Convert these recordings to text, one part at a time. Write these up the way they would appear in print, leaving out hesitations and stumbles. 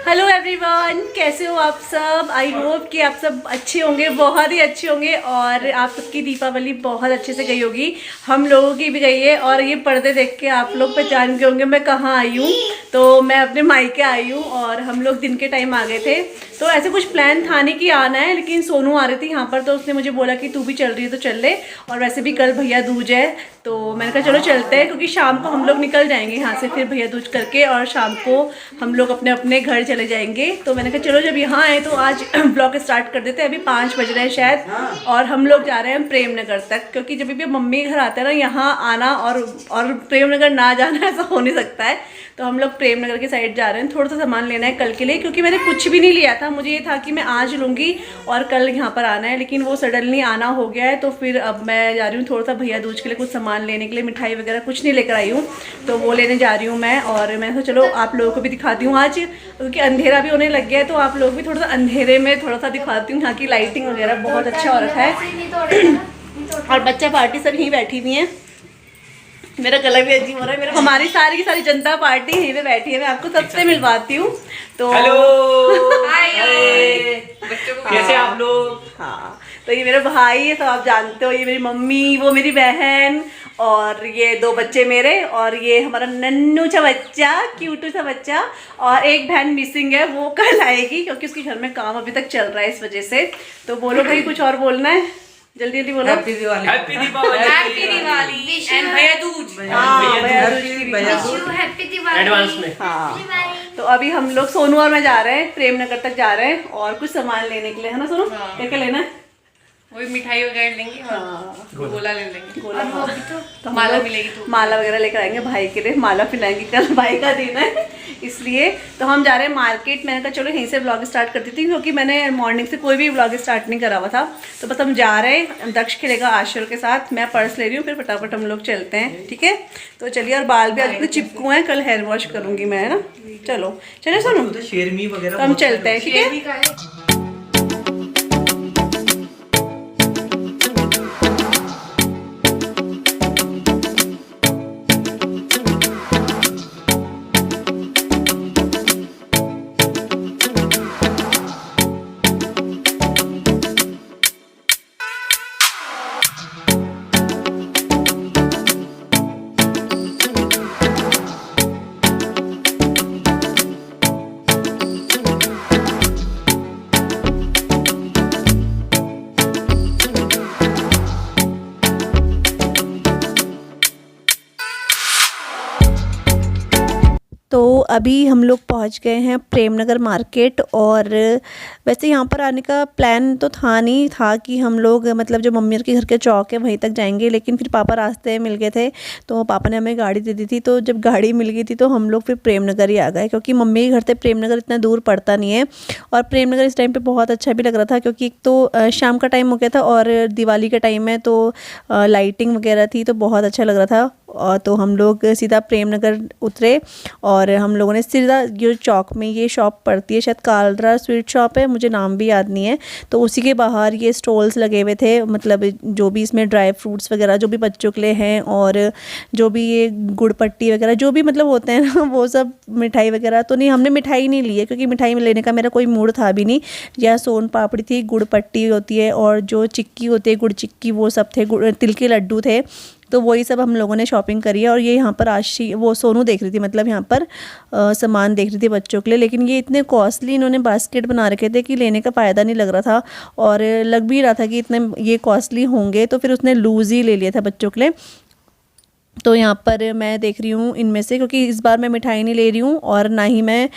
Hello everyone, कैसे हो आप सब। आई होप कि आप सब अच्छे होंगे, बहुत ही अच्छे होंगे और आप सबकी दीपावली बहुत अच्छे से गई होगी। हम लोगों की भी गई है और ये पर्दे देख के आप लोग पहचान गए होंगे मैं कहाँ आई हूँ। तो मैं अपने मायके आई हूँ और हम लोग दिन के टाइम आ गए थे। तो ऐसे कुछ प्लान था नहीं कि आना है, लेकिन सोनू आ रही थी यहाँ पर तो उसने मुझे बोला कि तू भी चल रही है तो चल ले। और वैसे भी कल भैया दूज है तो मैंने कहा चलो चलते हैं, क्योंकि शाम को हम लोग निकल जाएंगे यहाँ से फिर भैया दूज करके, और शाम को हम लोग अपने अपने घर चले जाएंगे। तो मैंने कहा चलो जब यहाँ आए तो आज ब्लॉग स्टार्ट कर देते हैं। अभी 5 बज रहे हैं शायद और हम लोग जा रहे हैं प्रेम नगर तक, क्योंकि जब भी मम्मी घर आते हैं ना यहाँ आना और प्रेम नगर ना जाना ऐसा हो नहीं सकता है। तो हम लोग प्रेम नगर की साइड जा रहे हैं, थोड़ा सा सामान लेना है कल के लिए, क्योंकि मैंने कुछ भी नहीं लिया था। मुझे ये था कि मैं आज लूँगी और कल यहाँ पर आना है, लेकिन वो सडनली आना हो गया है। तो फिर अब मैं जा रही हूँ थोड़ा सा भैया दूज के लिए कुछ सामान लेने के लिए। मिठाई वगैरह कुछ नहीं लेकर आई हूँ तो वो लेने जा रही हूँ मैं। और मैं तो चलो आप लोगों को भी दिखाती हूँ आज, क्योंकि अंधेरा भी होने लग गया है तो आप लोग भी थोड़ा सा अंधेरे में थोड़ा सा दिखाती हूँ। यहाँ की लाइटिंग वगैरह बहुत अच्छा हो रखा है और बच्चा पार्टी सब यहीं बैठी हुई है। मेरा गला भी अजीब हो रहा है मेरा। हमारी सारी की सारी जनता पार्टी यहीं पे बैठी है, मैं आपको सबसे मिलवाती हूँ। तो हेलो हाय, कैसे आप लोग। हाँ, तो ये मेरा भाई है, सब आप जानते हो। ये मेरी मम्मी, वो मेरी बहन और ये 2 बच्चे मेरे, और ये हमारा नन्नू सा बच्चा, क्यूटू सा बच्चा। और एक बहन मिसिंग है, वो कल आएगी क्योंकि उसके घर में काम अभी तक चल रहा है इस वजह से। तो बोलो भाई, कुछ और बोलना है, जल्दी जल्दी बोलो। Happy Diwali, happy Deepavali, happy Diwali and Bhaiya Dooj. Happy Diwali advance में। हाँ, तो अभी हम लोग सोनू और मैं जा रहे हैं प्रेम नगर तक जा रहे हैं और कुछ सामान लेने के लिए, है ना सोनू? क्या क्या लेना है? वही मिठाई वगैरह लेंगे और गोला ले लेंगे। गोला, हाँ। तो माला मिलेगी तो माला वगैरह लेकर आएंगे भाई के लिए, माला पिलाएंगे, कल भाई का दिन है इसलिए। तो हम जा रहे हैं मार्केट। मैंने कहा चलो यहीं से व्लॉग स्टार्ट करती थी, क्योंकि मैंने मॉर्निंग से कोई भी व्लॉग स्टार्ट नहीं करा हुआ था। तो बस हम जा रहे हैं, दक्ष खेलेगा आशर के साथ, मैं पर्स ले रही हूँ, फिर फटाफट हम लोग चलते हैं, ठीक है? तो चलिए। और बाल भी आज चिपकू हैं, कल हेयर वॉश करूँगी मैं, है ना? चलो चलो सोनू, शेरमी वगैरह तो हम चलते हैं, ठीक है? तो अभी हम लोग पहुंच गए हैं प्रेम नगर मार्केट। और वैसे यहाँ पर आने का प्लान तो था नहीं, था कि हम लोग मतलब जो मम्मी के घर के चौक है वहीं तक जाएंगे, लेकिन फिर पापा रास्ते में मिल गए थे तो पापा ने हमें गाड़ी दे दी थी। तो जब गाड़ी मिल गई थी तो हम लोग फिर प्रेम नगर ही आ गए, क्योंकि मम्मी के घर से प्रेम नगर इतना दूर पड़ता नहीं है। और प्रेम नगर इस टाइम पर बहुत अच्छा भी लग रहा था, क्योंकि एक तो शाम का टाइम हो गया था और दिवाली का टाइम है तो लाइटिंग वगैरह थी तो बहुत अच्छा लग रहा था। और तो हम लोग सीधा प्रेम नगर उतरे और हम लोगों ने सीधा जो चौक में ये शॉप पड़ती है, शायद कालरा स्वीट शॉप है, मुझे नाम भी याद नहीं है। तो उसी के बाहर ये स्टॉल्स लगे हुए थे, मतलब जो भी इसमें ड्राई फ्रूट्स वगैरह जो भी बच्चों के लिए हैं, और जो भी ये गुड़ पट्टी वगैरह जो भी मतलब होते हैं ना, वो सब मिठाई वगैरह तो नहीं, हमने मिठाई नहीं ली है क्योंकि मिठाई में लेने का मेरा कोई मूड था भी नहीं। या सोन पापड़ी थी, गुड़ पट्टी होती है, और जो चिक्की होती है गुड़ चिक्की, वो सब थे, तिल के लड्डू थे। तो वही सब हम लोगों ने शॉपिंग करी है। और ये यहाँ पर आशी, वो सोनू देख रही थी, मतलब यहाँ पर सामान देख रही थी बच्चों के लिए, लेकिन ये इतने कॉस्टली इन्होंने बास्केट बना रखे थे कि लेने का फ़ायदा नहीं लग रहा था, और लग भी रहा था कि इतने ये कॉस्टली होंगे, तो फिर उसने लूज़ ही ले लिया था बच्चों के लिए। तो यहाँ पर मैं देख रही हूँ इनमें से, क्योंकि इस बार मैं मिठाई नहीं ले रही हूँ और ना ही मैं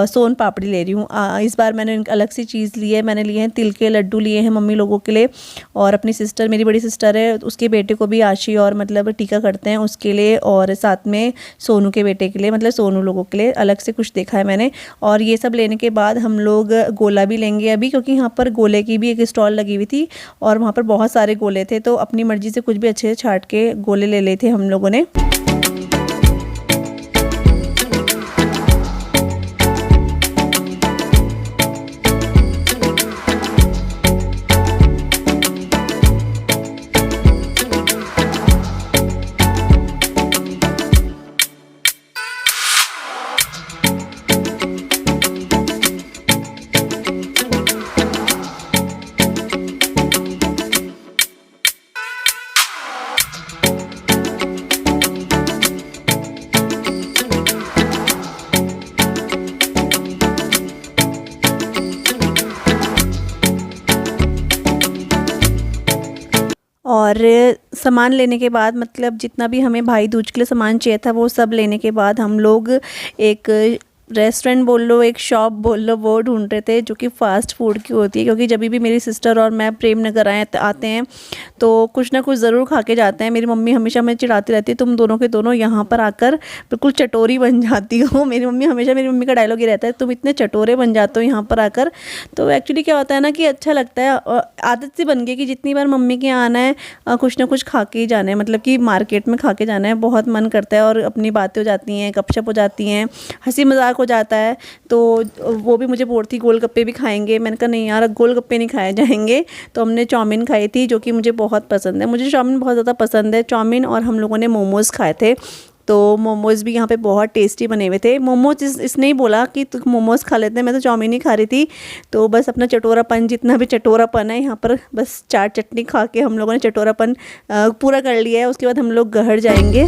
सोन पापड़ी ले रही हूँ। इस बार मैंने अलग सी चीज़ ली है, मैंने लिए हैं तिल के लड्डू लिए हैं मम्मी लोगों के लिए, और अपनी सिस्टर, मेरी बड़ी सिस्टर है, उसके बेटे को भी आशी और मतलब टीका करते हैं उसके लिए, और साथ में सोनू के बेटे के लिए, मतलब सोनू लोगों के लिए अलग से कुछ देखा है मैंने। और ये सब लेने के बाद हम लोग गोला भी लेंगे अभी, क्योंकि यहाँ पर गोले की भी एक स्टॉल लगी हुई थी और वहाँ पर बहुत सारे गोले थे, तो अपनी मर्जी से कुछ भी अच्छे से छाट के गोले ले लेते हम लोगों ने। और सामान लेने के बाद मतलब जितना भी हमें भाई दूज के लिए सामान चाहिए था वो सब लेने के बाद हम लोग एक रेस्टोरेंट बोल लो, एक शॉप बोल लो, वो ढूंढ रहे थे जो कि फ़ास्ट फूड की होती है, क्योंकि जब भी मेरी सिस्टर और मैं प्रेम नगर आते हैं तो कुछ ना कुछ ज़रूर खा के जाते हैं। मेरी मम्मी हमेशा मुझे चिढ़ाती रहती है, तुम दोनों के दोनों यहाँ पर आकर बिल्कुल चटोरी बन जाती हो। मेरी मम्मी का डायलॉग ही रहता है, तुम इतने चटोरे बन जाते हो यहाँ पर आकर। तो एक्चुअली क्या होता है ना कि अच्छा लगता है, आदत सी बन गई कि जितनी बार मम्मी के यहाँ आना है कुछ ना कुछ खा के ही जाना है, मतलब कि मार्केट में खा के जाना है। बहुत मन करता है और अपनी बातें हो जाती हैं, गपशप हो जाती हैं, हंसी मजाक हो जाता है। तो वो भी मुझे बोल थी गोलगप्पे भी खाएंगे, मैंने कहा नहीं यार गोलगप्पे नहीं खाए जाएंगे। तो हमने चाउमीन खाई थी जो कि मुझे बहुत पसंद है, मुझे चाउमीन बहुत ज़्यादा पसंद है, चाउमीन। और हम लोगों ने मोमोज़ खाए थे, तो मोमोज़ भी यहाँ पे बहुत टेस्टी बने हुए थे। मोमोज इसने ही बोला कि तुम मोमोज़ खा लेते हैं, मैं तो चाउमीन ही खा रही थी। तो बस अपना चटोरापन, जितना भी चटोरापन है यहाँ पर, बस चाट चटनी खा के हम लोगों ने चटोरापन पूरा कर लिया है। उसके बाद हम लोग घर जाएंगे।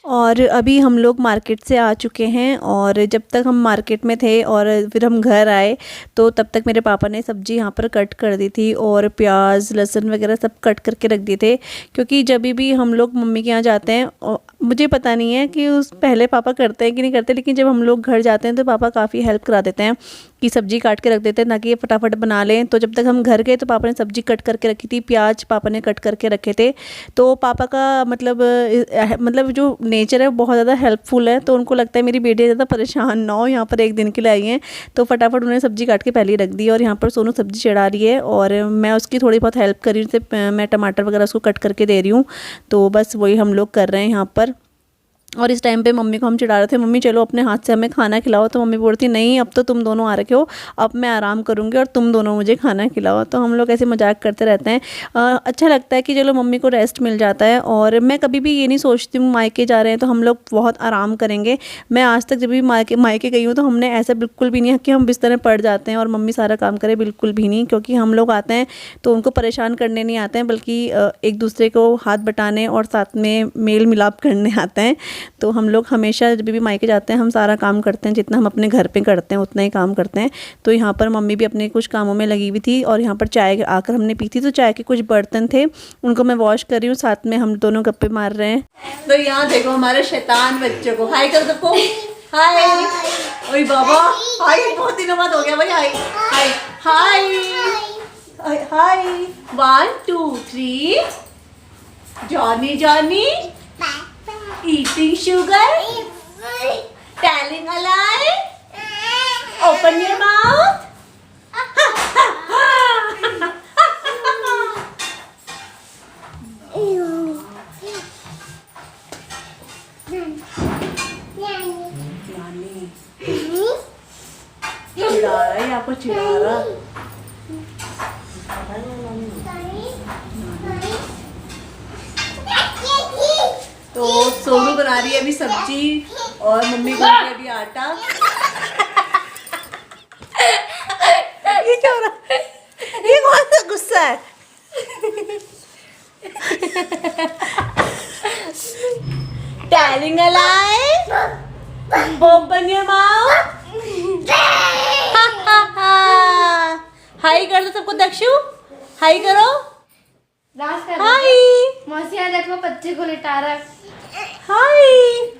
और अभी हम लोग मार्केट से आ चुके हैं, और जब तक हम मार्केट में थे और फिर हम घर आए तो तब तक मेरे पापा ने सब्ज़ी यहाँ पर कट कर दी थी, और प्याज लहसुन वगैरह सब कट करके रख दिए थे। क्योंकि जब भी हम लोग मम्मी के यहाँ जाते हैं, और मुझे पता नहीं है कि उस पहले पापा करते हैं कि नहीं करते, लेकिन जब हम लोग घर जाते हैं तो पापा काफ़ी हेल्प करा देते हैं कि सब्ज़ी काट के रख देते हैं ताकि ये फटाफट बना लें। तो जब तक हम घर गए तो पापा ने सब्ज़ी कट करके रखी थी, प्याज पापा ने कट करके रखे थे। तो पापा का मतलब जो नेचर है बहुत ज़्यादा हेल्पफुल है, तो उनको लगता है मेरी बेटी ज़्यादा परेशान ना हो, यहाँ पर एक दिन के लिए आई हैं। तो फटाफट उन्होंने सब्ज़ी काट के पहले ही रख दी, और यहाँ पर सोनू सब्ज़ी चढ़ा रही है और मैं उसकी थोड़ी बहुत हेल्प कर रही हूँ, जैसे मैं टमाटर वगैरह उसको कट करके दे रही हूँ। तो बस वही हम लोग कर रहे हैं यहाँ पर। और इस टाइम पे मम्मी को हम चिढ़ा रहे थे, मम्मी चलो अपने हाथ से हमें खाना खिलाओ। तो मम्मी बोलती नहीं, अब तो तुम दोनों आ रखे हो, अब मैं आराम करूँगी और तुम दोनों मुझे खाना खिलाओ। तो हम लोग ऐसे मजाक करते रहते हैं। अच्छा लगता है कि चलो मम्मी को रेस्ट मिल जाता है। और मैं कभी भी ये नहीं सोचती हूँ मायके जा रहे हैं तो हम लोग बहुत आराम करेंगे। मैं आज तक जब भी मायके गई हूँ तो हमने ऐसा बिल्कुल भी नहीं है कि हम बिस्तर में पड़ जाते हैं और मम्मी सारा काम करे, बिल्कुल भी नहीं। क्योंकि हम लोग आते हैं तो उनको परेशान करने नहीं आते हैं, बल्कि एक दूसरे को हाथ बटाने और साथ में मेल मिलाप करने आते हैं। तो हम लोग हमेशा जब भी मायके जाते हैं हम सारा काम करते हैं, जितना हम अपने घर पे करते हैं उतना ही काम करते हैं। तो यहाँ पर मम्मी भी अपने कुछ कामों में लगी हुई थी, और यहाँ पर चाय आकर हमने पी थी, तो चाय के कुछ बर्तन थे उनको मैं वॉश कर रही हूँ, साथ में हम दोनों गप्पे मार रहे हैं। तो यहाँ देखो हमारे शैतान बच्चों को, हाय कर सबको, हाय। ओए बाबा हाय, बहुत दिनों बाद हो गया भाई, हाय हाय हाय हाय। 1 2 3 Johnny Johnny eating sugar, telling a lie, open your mouth. चिढ़ा रहा है, आपको चिढ़ा रहा। तो सोनू बना रही है अभी सब्जी और मम्मी बना रही है अभी आटा। ये क्या हो रहा है? ये कौन सा गुस्सा है? Telling a lie? Open your mouth. हाय कर दो सबको, दक्षु हाय करो। हाय मौसिया देखो बच्चे को लिटा रहा है। हाय,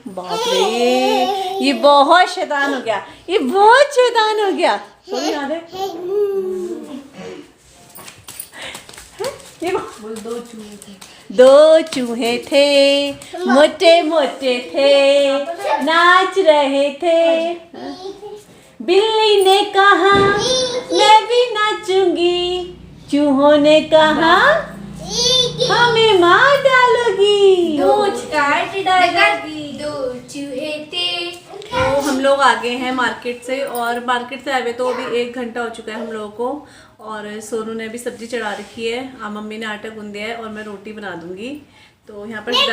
बाप रे ये बहुत शैतान हो गया, ये बहुत शैतान हो गया। सोनी याद है ये दो चूहे थे मोटे मोटे थे, नाच रहे थे। बिल्ली ने कहा मैं भी नाचूंगी, चूहों ने कहा हमें मार डालोगी। दो चूहे थे। तो हम लोग आ गए हैं मार्केट से, और मार्केट से आए हुए तो अभी 1 घंटा हो चुका है हम लोगों को। और सोनू ने अभी सब्जी चढ़ा रखी है, मम्मी ने आटा गूंद दिया है और मैं रोटी बना दूंगी। तो यहाँ पर ये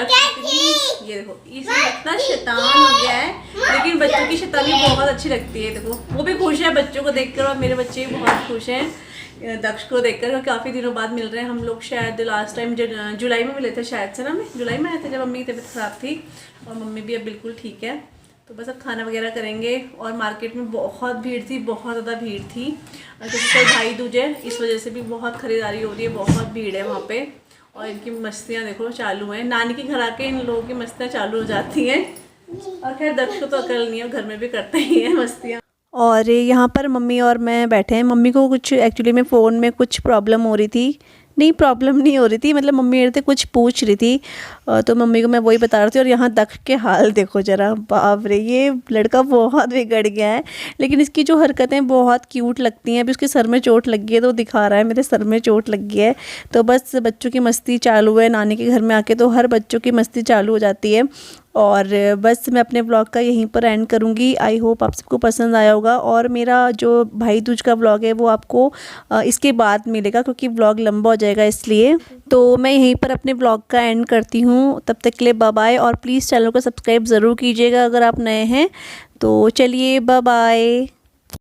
देखो इसमें इतना शैतान हो गया है, लेकिन बच्चों की शैतानी बहुत अच्छी लगती है। देखो वो भी खुश है बच्चों को देखकर, और मेरे बच्चे भी बहुत खुश हैं दक्ष को देखकर। काफ़ी दिनों बाद मिल रहे हैं हम लोग, शायद लास्ट टाइम जुलाई में मिले थे शायद से ना, मैं जुलाई में आए थे जब मम्मी की तबीयत ख़राब थी, और मम्मी भी अब बिल्कुल ठीक है। तो बस अब खाना वगैरह करेंगे। और मार्केट में बहुत भीड़ थी, बहुत ज़्यादा भीड़ थी, और जैसे कल भाई दूज है इस वजह से भी बहुत ख़रीदारी हो रही है, बहुत भीड़ है वहाँ पे। और इनकी मस्तियाँ देखो चालू हैं, नानी के घर आके इन लोगों की मस्तियाँ चालू हो जाती हैं। और खैर दक्ष को तो अकल नहीं है, घर में भी करते ही हैं मस्तियाँ। और यहाँ पर मम्मी और मैं बैठे हैं। मम्मी को कुछ एक्चुअली में फ़ोन में कुछ प्रॉब्लम हो रही थी, नहीं प्रॉब्लम नहीं हो रही थी, मतलब मम्मी मेरे से कुछ पूछ रही थी, तो मम्मी को मैं वही बता रही थी। और यहाँ दक्ष के हाल देखो ज़रा, बाप रे ये लड़का बहुत बिगड़ गया है, लेकिन इसकी जो हरकतें बहुत क्यूट लगती हैं। अभी उसके सर में चोट लगी है तो दिखा रहा है मेरे सर में चोट लगी है। तो बस बच्चों की मस्ती चालू है, नानी के घर में आके तो हर बच्चों की मस्ती चालू हो जाती है। और बस मैं अपने ब्लॉग का यहीं पर एंड करूँगी। आई होप आप सबको पसंद आया होगा। और मेरा जो भाई दूज का ब्लॉग है वो आपको इसके बाद मिलेगा, क्योंकि ब्लॉग लंबा हो जाएगा इसलिए। तो मैं यहीं पर अपने ब्लॉग का एंड करती हूँ। तब तक के लिए बाय बाय, और प्लीज़ चैनल को सब्सक्राइब ज़रूर कीजिएगा अगर आप नए हैं। तो चलिए बाय बाय।